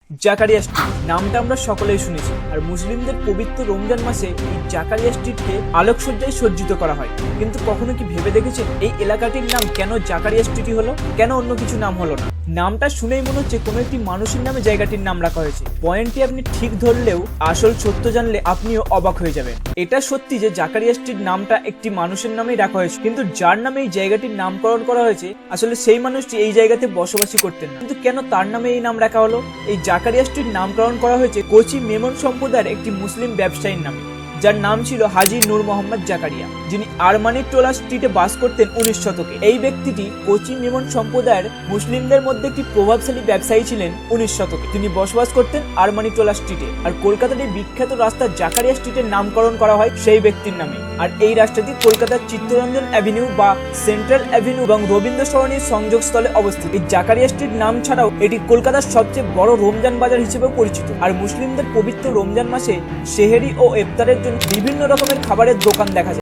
Zakaria street নামটা আমরা সকলেই শুনেছি। আর মুসলিমদের পবিত্র রমজান মাসে এই জাকারিয়া স্ট্রিটকে আলোকসজ্জায় সজ্জিত করা হয়। কিন্তু কখনো কি ভেবে দেখেছেন এই এলাকাটির নাম কেন জাকারিয়া স্ট্রিটই হলো, কেন অন্য কিছু নাম হলো না? নামটা শুনেই মনে হচ্ছে কোনো একটি মানুষের নামে জায়গাটির নাম রাখা হয়েছে। পয়েন্টটি আপনি ঠিক ধরলেও আসল সত্য জানলে আপনিও অবাক হয়ে যাবেন। এটা সত্যি যে জাকারিয়া স্ট্রিট নামটা একটি মানুষের নামেই রাখা হয়েছে, কিন্তু যার নামে এই জায়গাটির নামকরণ করা হয়েছে আসলে সেই মানুষটি এই জায়গাতে বসবাসই করতেন না। কিন্তু কেন তার নামে এই নাম রাখা হলো? এই জাকারিয়া স্ট্রিট নামকরণ করা হয়েছে কোচি মেমন সম্প্রদায়ের একটি মুসলিম ব্যবসায়ীর নামে, যার নাম ছিল হাজী নূর মোহাম্মদ জাকারিয়া, যিনি আরমানির টোলা স্ট্রিটে বাস করতেন 19 শতকে। এই ব্যক্তিটি কোচি মেমন সম্প্রদায়ের মুসলিমদের মধ্যে একটি প্রভাবশালী ব্যবসায়ী ছিলেন 19 শতকে। তিনি বসবাস করতেন আরমানি টোলা স্ট্রিটে। আর কলকাতার এই বিখ্যাত রাস্তা জাকারিয়া স্ট্রিটের নামকরণ করা হয় সেই ব্যক্তির নামে। আর এই রাস্তাটি কলকাতার চিত্তরঞ্জন অ্যাভিনিউ বা সেন্ট্রাল অ্যাভিনিউ এবং রবীন্দ্র সরণির সংযোগস্থলে অবস্থিত। এই জাকারিয়া স্ট্রিট নাম ছাড়াও এটি কলকাতার সবচেয়ে বড় রমজান বাজার হিসেবে পরিচিত। আর মুসলিমদের পবিত্র রমজান মাসে সেহেরি ও ইফতারের জন্য বিভিন্ন রকমের খাবারের দোকান দেখা যায়।